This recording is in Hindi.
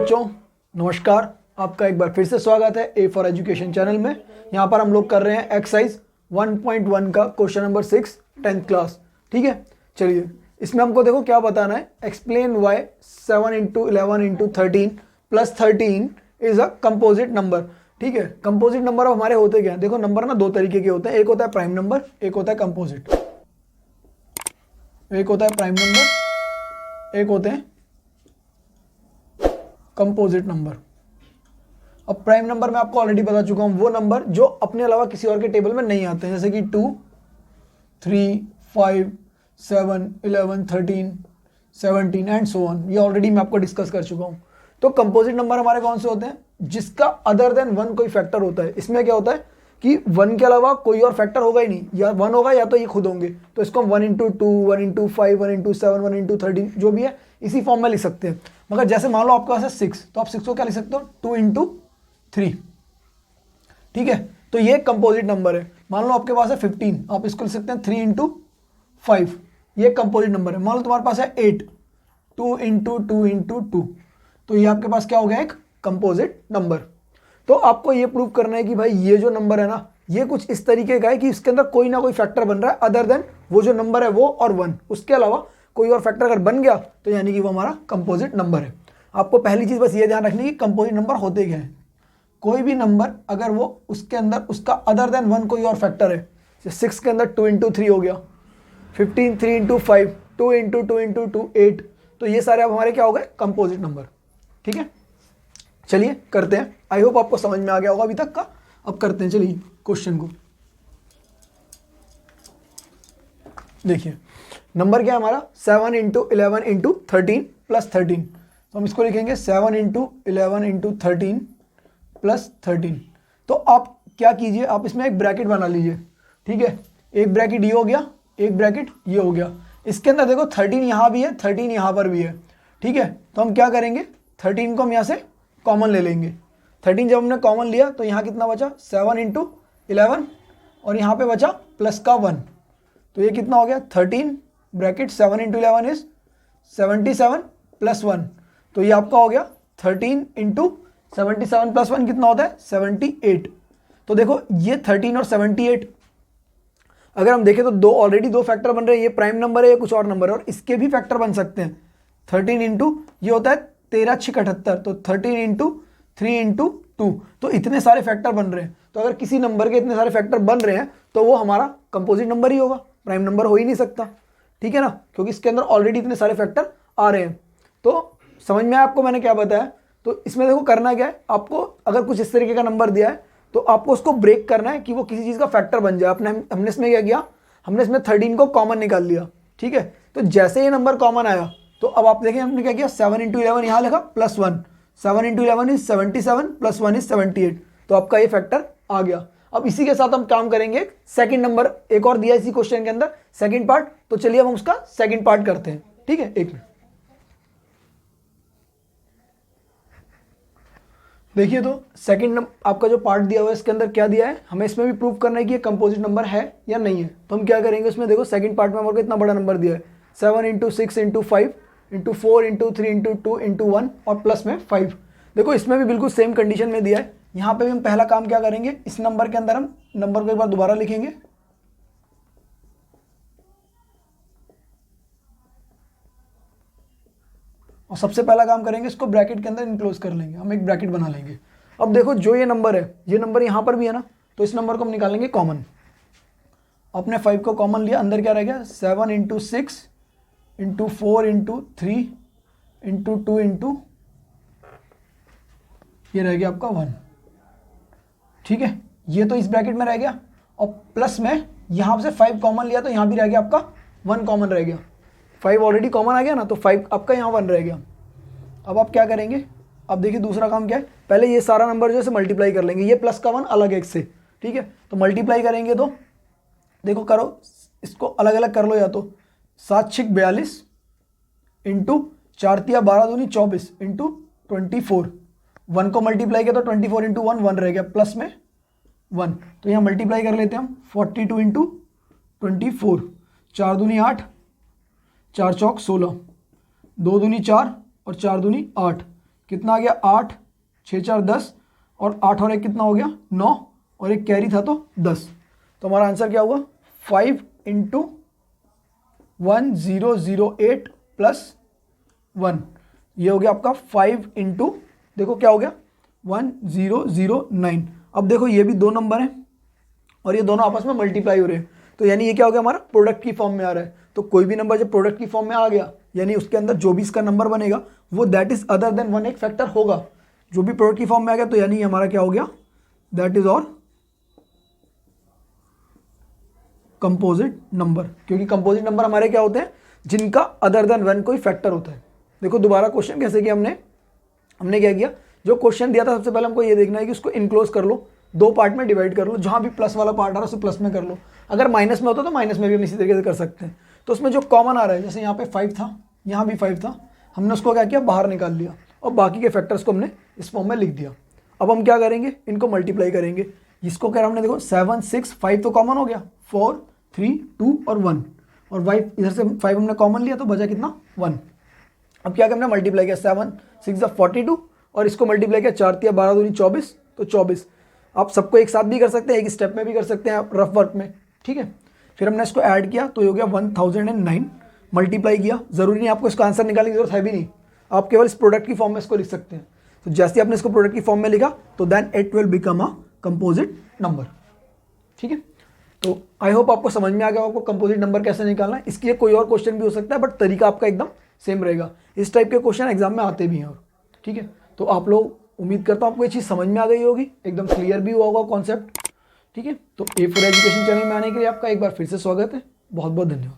बच्चों, नमस्कार। आपका एक बार फिर से स्वागत है ए फॉर एजुकेशन चैनल में। यहाँ पर हम लोग कर रहे हैं एक्सरसाइज 1.1 का क्वेश्चन नंबर 6 10th क्लास। ठीक है, चलिए इसमें हमको देखो क्या बताना है। Explain why 7 into 11 into 13 plus 13 is a composite number. ठीक है, कंपोजिट नंबर अब हमारे होते क्या है? देखो नंबर ना दो तरीके के होते हैं, एक होता है प्राइम नंबर, एक होता है कंपोजिट। एक होता है प्राइम नंबर, एक होते हैं कंपोजिट नंबर। अब प्राइम नंबर मैं आपको ऑलरेडी बता चुका हूं, वो नंबर जो अपने अलावा किसी और के टेबल में नहीं आते हैं, जैसे कि 2, 3, 5, 7, 11, 13, 17 एंड सो ऑन। ये ऑलरेडी मैं आपको डिस्कस कर चुका हूं। तो कंपोजिट नंबर हमारे कौन से होते हैं? जिसका अदर देन 1 कोई फैक्टर होता है। इसमें क्या होता है कि 1 के अलावा कोई और फैक्टर होगा ही नहीं, या 1 होगा या तो ये खुद होंगे। तो इसको हम 1 इंटू 2, 1 इंटू 5, 1 इंटू 7, 1 इंटू 13 जो भी है इसी फॉर्म में लिख सकते हैं। मगर जैसे मान लो आपके पास है 6, तो आप 6 को क्या लिख सकते हो? 2 इंटू 3। ठीक है, तो ये कंपोजिट नंबर है। मान लो आपके पास है 15, आप इसको लिख सकते हैं 3 इंटू 5। ये कंपोजिट नंबर है। मान लो तुम्हारे पास है 8, 2 इंटू 2 इंटू 2, तो ये आपके पास क्या हो गया? एक कंपोजिट नंबर। तो आपको ये प्रूव करना है कि भाई ये जो नंबर है ना, ये कुछ इस तरीके का है कि इसके अंदर कोई ना कोई फैक्टर बन रहा है अदर देन वो जो नंबर है वो और 1। उसके अलावा कोई और फैक्टर अगर बन गया तो यानी कि वो हमारा कंपोजिट नंबर है। आपको पहली चीज बस ये ध्यान रखनी है कि कंपोजिट नंबर होते क्या है। कोई भी नंबर अगर वो उसके अंदर उसका अदर देन 1 कोई और फैक्टर है, जैसे 6 के अंदर 2 इंटू 3 हो गया, 15 3 इंटू 5, 2 इंटू 2 इंटू 2 8, तो ये सारे अब हमारे क्या हो गए? Composite number. ठीक है, चलिए करते हैं। आई होप आपको समझ में आ गया होगा अभी तक का। अब करते हैं, चलिए क्वेश्चन को देखिए। नंबर क्या है हमारा? 7 इंटू 11 इंटू 13 प्लस 13। तो हम इसको लिखेंगे 7 इंटू 11 इंटू 13 प्लस 13। तो आप क्या कीजिए, आप इसमें एक ब्रैकेट बना लीजिए। ठीक है, एक ब्रैकेट ये हो गया, एक ब्रैकेट ये हो गया। इसके अंदर देखो 13 यहाँ भी है, 13 यहाँ पर भी है। ठीक है, तो हम क्या करेंगे? 13 को हम यहाँ से कॉमन ले लेंगे। 13 जब हमने कॉमन लिया तो यहाँ कितना बचा? 7 इंटू 11 और यहाँ पे बचा प्लस का 1। तो ये कितना हो गया? 13 ब्रैकेट 7 इंटू 11 इज 77 प्लस 1। तो ये आपका हो गया 13 इंटू 77 प्लस 1 कितना होता है? 78। तो देखो ये 13 और 78 अगर हम देखें तो दो ऑलरेडी दो फैक्टर बन रहे हैं। ये प्राइम नंबर है, ये कुछ और नंबर है, और इसके भी फैक्टर बन सकते हैं। 13 इंटू ये होता है 13 6 78, तो 13 इंटू 3 इंटू 2, तो इतने सारे फैक्टर बन रहे हैं। तो अगर किसी नंबर के इतने सारे फैक्टर बन रहे हैं तो वो हमारा कंपोजिट नंबर ही होगा, प्राइम नंबर हो ही नहीं सकता। ठीक है ना, क्योंकि इसके अंदर ऑलरेडी इतने सारे फैक्टर आ रहे हैं। तो समझ में आया आपको मैंने क्या बताया? तो इसमें देखो करना क्या है, आपको अगर कुछ इस तरीके का नंबर दिया है तो आपको उसको ब्रेक करना है कि वो किसी चीज़ का फैक्टर बन जाए। हमने इसमें क्या किया? हमने इसमें 13 को कॉमन निकाल लिया। ठीक है, तो जैसे ये नंबर कॉमन आया तो अब आप देखें हमने क्या किया? 7 इंटू 11 यहाँ लिखा plus 1। 7 into 11 is 77 plus 1 is 78। तो आपका ये फैक्टर आ गया। अब इसी के साथ हम काम करेंगे। सेकंड नंबर एक और दिया इसी क्वेश्चन के अंदर, सेकंड पार्ट। तो चलिए अब हम उसका सेकंड पार्ट करते हैं। ठीक है, एक मिनट देखिए। तो सेकंड आपका जो पार्ट दिया हुआ है इसके अंदर क्या दिया है? हमें इसमें भी प्रूव करना है कि ये कंपोजिट नंबर है या नहीं है। तो हम क्या करेंगे उसमें? देखो सेकंड पार्ट में हमारे इतना बड़ा नंबर दिया है, 7 into 6 into 5 into 4 into 3 into 2 into 1 और प्लस में 5। देखो इसमें भी बिल्कुल सेम कंडीशन में दिया है। यहाँ पे भी हम पहला काम क्या करेंगे? इस नंबर के अंदर हम नंबर को एक बार दोबारा लिखेंगे, और सबसे पहला काम करेंगे इसको ब्रैकेट के अंदर इनक्लोज कर लेंगे। हम एक ब्रैकेट बना लेंगे। अब देखो जो ये नंबर है, ये नंबर यहाँ पर भी है ना, तो इस नंबर को हम निकालेंगे कॉमन। अपने 5 को कॉमन लिया, अंदर क्या रह गया? 7 into 6 into 4 into 3 into 2 into ये रह गया आपका 1। ठीक है, ये तो इस ब्रैकेट में रह गया, और प्लस में यहाँ से 5 कॉमन लिया तो यहाँ भी रह गया आपका 1 कॉमन रह गया। 5 ऑलरेडी कॉमन आ गया ना, तो 5 आपका यहाँ 1 रह गया। अब आप क्या करेंगे? अब देखिए दूसरा काम क्या है, पहले ये सारा नंबर जो है मल्टीप्लाई कर लेंगे। ये प्लस का 1 अलग है इससे। ठीक है, तो मल्टीप्लाई करेंगे तो देखो करो, इसको अलग अलग कर लो। या तो 7 6 42 इंटू 4 तिया 12 दूनी 24 इंटू 24। 1 को मल्टीप्लाई किया तो 24 इंटू 1 1 रह गया, प्लस में 1। तो यहाँ मल्टीप्लाई कर लेते हैं हम, 42 इंटू 24, 4 दूनी 8, 4 चौक 16, 2 दूनी 4 और 4 दूनी 8। कितना आ गया 8, 6 4 10 और 8 और 1 कितना हो गया 9 और एक कैरी था तो 10। तो हमारा आंसर क्या होगा 5 इंटू 1008 प्लस 1, ये हो गया आपका 5 इंटू देखो क्या हो गया 1009। अब देखो ये भी दो नंबर हैं और ये दोनों आपस में मल्टीप्लाई हो रहे हैं, तो यानी ये क्या हो गया हमारा प्रोडक्ट की फॉर्म में आ रहा है। तो कोई भी नंबर जब प्रोडक्ट की फॉर्म में आ गया यानी उसके अंदर जो भी इसका नंबर बनेगा वो दैट इज अदर देन 1 एक फैक्टर होगा। जो भी प्रोडक्ट की फॉर्म में आ गया तो यानी हमारा क्या हो गया दैट इज और कंपोजिट नंबर, क्योंकि कंपोजिट नंबर हमारे क्या होते हैं जिनका अदर देन 1 कोई फैक्टर होता है। देखो दोबारा क्वेश्चन कैसे किया हमने क्या किया, जो क्वेश्चन दिया था सबसे पहले हमको ये देखना है कि उसको इनक्लोज कर लो, 2 पार्ट में डिवाइड कर लो, जहां भी प्लस वाला पार्ट आ रहा है उसे प्लस में कर लो, अगर माइनस में होता तो माइनस में भी हम इसी तरीके से कर सकते हैं। तो उसमें जो कॉमन आ रहा है जैसे यहाँ पे 5 था, यहाँ भी 5 था, हमने उसको क्या किया बाहर निकाल लिया और बाकी के फैक्टर्स को हमने इस फॉर्म में लिख दिया। अब हम क्या करेंगे इनको मल्टीप्लाई करेंगे, इसको क्या हमने देखो 7 6 5 तो कॉमन हो गया, 4 3 2 और 1 और 5 इधर से 5 हमने कॉमन लिया तो बचा कितना 1। अब क्या हमने मल्टीप्लाई किया 7 6 42 और इसको मल्टीप्लाई किया 4 3 12 दूनी 24 तो 24। आप सबको एक साथ भी कर सकते हैं, एक स्टेप में भी कर सकते हैं आप रफ वर्क में, ठीक है। फिर हमने इसको ऐड किया तो ये हो गया 1009, मल्टीप्लाई किया, जरूरी नहीं आपको इसका आंसर निकालने की जरूरत है भी नहीं, आप केवल इस प्रोडक्ट की फॉर्म में इसको लिख सकते हैं। तो जैसे ही आपने इसको प्रोडक्ट की फॉर्म में लिखा तो then it will become a composite number, ठीक है। तो आई होप आपको समझ में आ गया आपको कंपोजिट नंबर कैसे निकालना है। इसके लिए कोई और क्वेश्चन भी हो सकता है बट तरीका आपका एकदम सेम रहेगा। इस टाइप के क्वेश्चन एग्जाम में आते भी हैं और ठीक है। तो आप लोग उम्मीद करता हूँ आपको ये चीज़ समझ में आ गई होगी, एकदम क्लियर भी हुआ होगा कॉन्सेप्ट, ठीक है। तो A4 एजुकेशन चैनल में आने के लिए आपका एक बार फिर से स्वागत है, बहुत बहुत धन्यवाद।